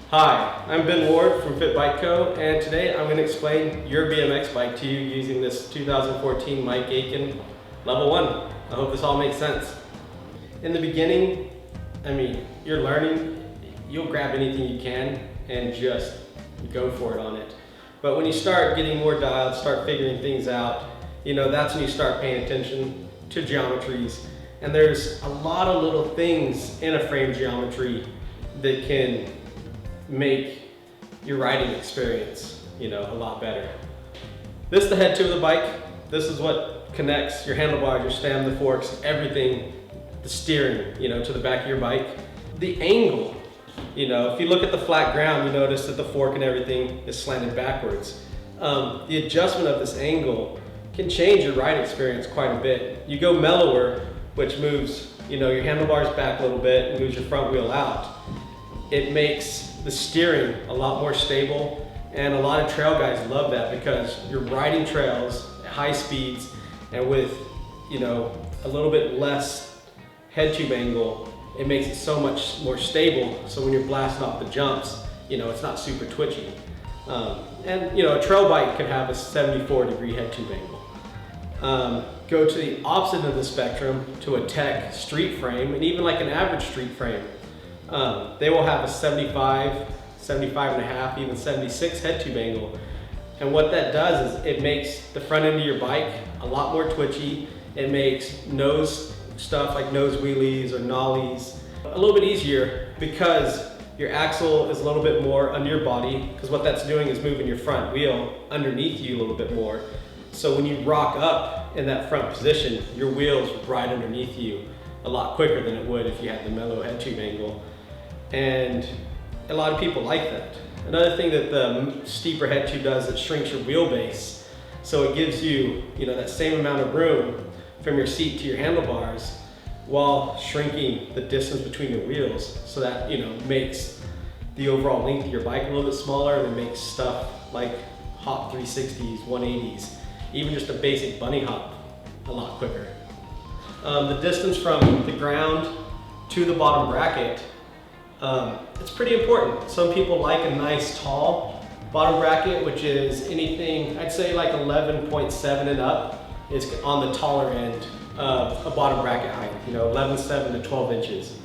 Hi, I'm Ben Ward from Fit Bike Co. and today I'm going to explain your BMX bike to you using this 2014 Mike Aiken Level 1. I hope this all makes sense. In the beginning, you're learning, you'll grab anything you can and just go for it on it. But when you start getting more dialed, start figuring things out, that's when you start paying attention to geometries. And there's a lot of little things in a frame geometry that can make your riding experience, a lot better. This is the head tube of the bike. This is what connects your handlebars, your stem, the forks, everything, the steering, to the back of your bike. The angle, if you look at the flat ground, you notice that the fork and everything is slanted backwards. The adjustment of this angle can change your ride experience quite a bit. You go mellower, which moves, your handlebars back a little bit and moves your front wheel out. It makes the steering a lot more stable, and a lot of trail guys love that because you're riding trails at high speeds and with a little bit less head tube angle, it makes it so much more stable, so when you're blasting off the jumps, it's not super twitchy. And a trail bike could have a 74-degree head tube angle. Go to the opposite of the spectrum to a tech street frame, and even like an average street frame. They will have a 75, 75 and a half, even 76 head tube angle. And what that does is it makes the front end of your bike a lot more twitchy. It makes nose stuff like nose wheelies or nollies a little bit easier because your axle is a little bit more under your body, because what that's doing is moving your front wheel underneath you a little bit more. So when you rock up in that front position, your wheels ride underneath you a lot quicker than it would if you had the mellow head tube angle. And a lot of people like that. Another thing that the steeper head tube does, it shrinks your wheelbase. So it gives you, that same amount of room from your seat to your handlebars while shrinking the distance between your wheels. So that, makes the overall length of your bike a little bit smaller, and it makes stuff like hop 360s, 180s, even just a basic bunny hop a lot quicker. The distance from the ground to the bottom bracket, it's pretty important. Some people like a nice tall bottom bracket, which is anything, I'd say like 11.7 and up is on the taller end of a bottom bracket height, 11.7 to 12 inches.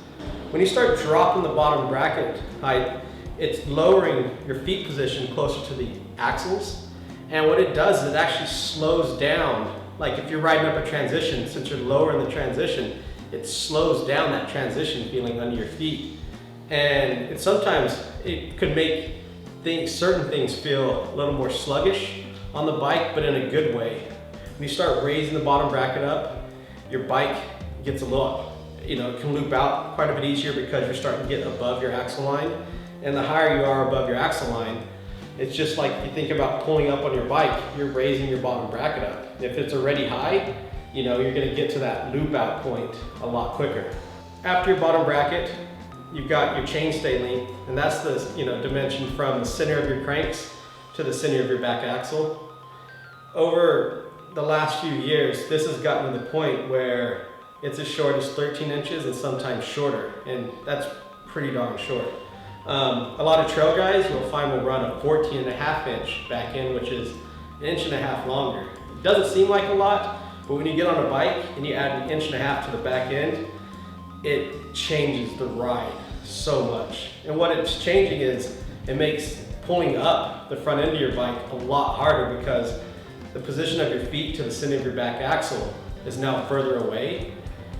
When you start dropping the bottom bracket height, it's lowering your feet position closer to the axles. And what it does is it actually slows down. Like if you're riding up a transition, since you're lowering the transition, it slows down that transition feeling under your feet. And sometimes it could make certain things feel a little more sluggish on the bike, but in a good way. When you start raising the bottom bracket up, your bike gets a little, it can loop out quite a bit easier because you're starting to get above your axle line. And the higher you are above your axle line, it's just like you think about pulling up on your bike, you're raising your bottom bracket up. If it's already high, you're gonna get to that loop out point a lot quicker. After your bottom bracket, you've got your chainstay length, and that's the dimension from the center of your cranks to the center of your back axle. Over the last few years, this has gotten to the point where it's as short as 13 inches and sometimes shorter, and that's pretty darn short. A lot of trail guys you'll find will run a 14.5 inch back end, which is an inch and a half longer. It doesn't seem like a lot, but when you get on a bike and you add an inch and a half to the back end, it changes the ride so much. And what it's changing is it makes pulling up the front end of your bike a lot harder because the position of your feet to the center of your back axle is now further away.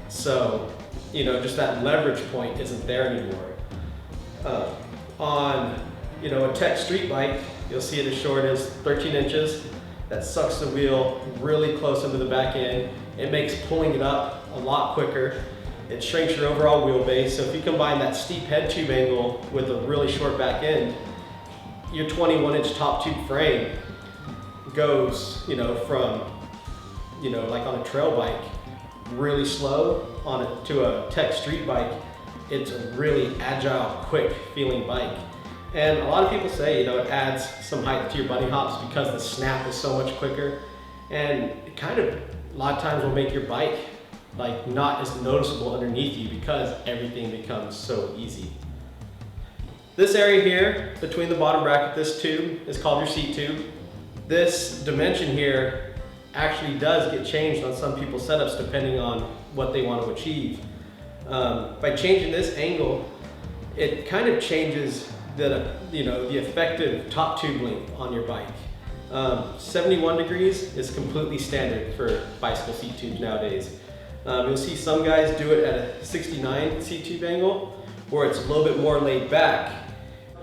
So, just that leverage point isn't there anymore. On a tech street bike, you'll see it as short as 13 inches. That sucks the wheel really close into the back end. It makes pulling it up a lot quicker. It shrinks your overall wheelbase. So if you combine that steep head tube angle with a really short back end, your 21-inch top tube frame goes, from, like on a trail bike, really slow to a tech street bike. It's a really agile, quick feeling bike. And a lot of people say, it adds some height to your bunny hops because the snap is so much quicker. And it kind of, a lot of times will make your bike like not as noticeable underneath you because everything becomes so easy. This area here, between the bottom bracket, this tube, is called your seat tube. This dimension here actually does get changed on some people's setups depending on what they want to achieve. By changing this angle, it kind of changes the effective top tube length on your bike. 71 degrees is completely standard for bicycle seat tubes nowadays. You'll see some guys do it at a 69 seat tube angle, where it's a little bit more laid back.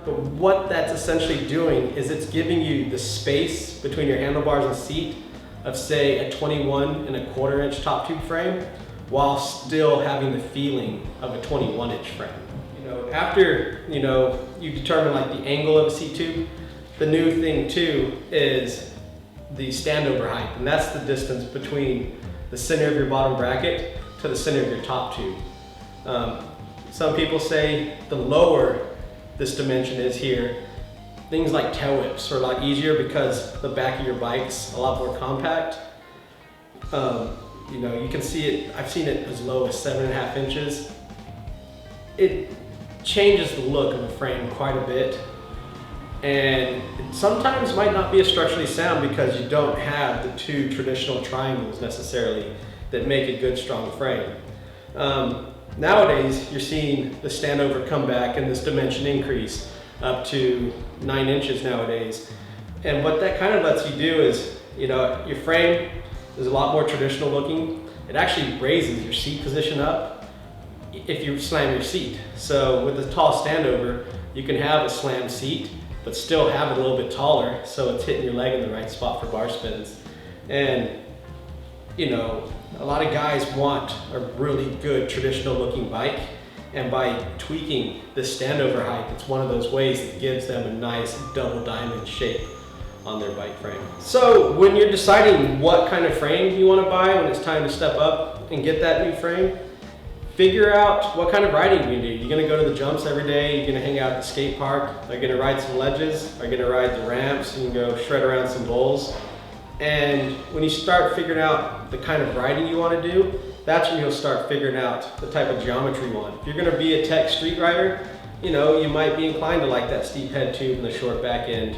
But what that's essentially doing is it's giving you the space between your handlebars and seat of, say, a 21¼ inch top tube frame, while still having the feeling of a 21-inch frame. After you determine like the angle of a seat tube, the new thing too is the standover height, and that's the distance between the center of your bottom bracket to the center of your top tube. Some people say the lower this dimension is here, things like tail whips are a lot easier because the back of your bike's a lot more compact. You can see it, I've seen it as low as 7.5 inches. It changes the look of the frame quite a bit, and it sometimes might not be as structurally sound because you don't have the two traditional triangles necessarily that make a good strong frame. Nowadays, you're seeing the standover come back and this dimension increase up to 9 inches nowadays. And what that kind of lets you do is, your frame is a lot more traditional looking. It actually raises your seat position up if you slam your seat. So with the tall standover, you can have a slammed seat, but still have it a little bit taller, so it's hitting your leg in the right spot for bar spins. And a lot of guys want a really good traditional looking bike, and by tweaking this standover height, it's one of those ways that gives them a nice double diamond shape on their bike frame. So when you're deciding what kind of frame you want to buy when it's time to step up and get that new frame, figure out what kind of riding you do. You're going to go to the jumps every day, you're going to hang out at the skate park, are you going to ride some ledges, are you going to ride the ramps, you can go shred around some bowls. And when you start figuring out the kind of riding you want to do, that's when you'll start figuring out the type of geometry you want. If you're going to be a tech street rider, you might be inclined to like that steep head tube and the short back end.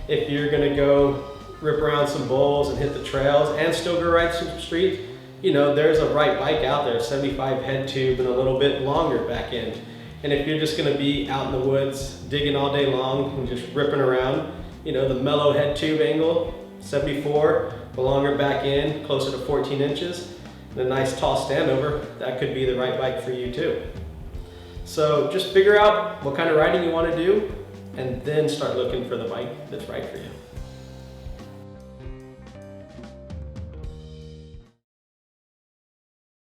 If you're going to go rip around some bowls and hit the trails and still go ride some street, there's a right bike out there, 75 head tube and a little bit longer back end. And if you're just going to be out in the woods digging all day long and just ripping around, the mellow head tube angle, 74, the longer back end, closer to 14 inches, and a nice tall standover, that could be the right bike for you too. So just figure out what kind of riding you want to do, and then start looking for the bike that's right for you.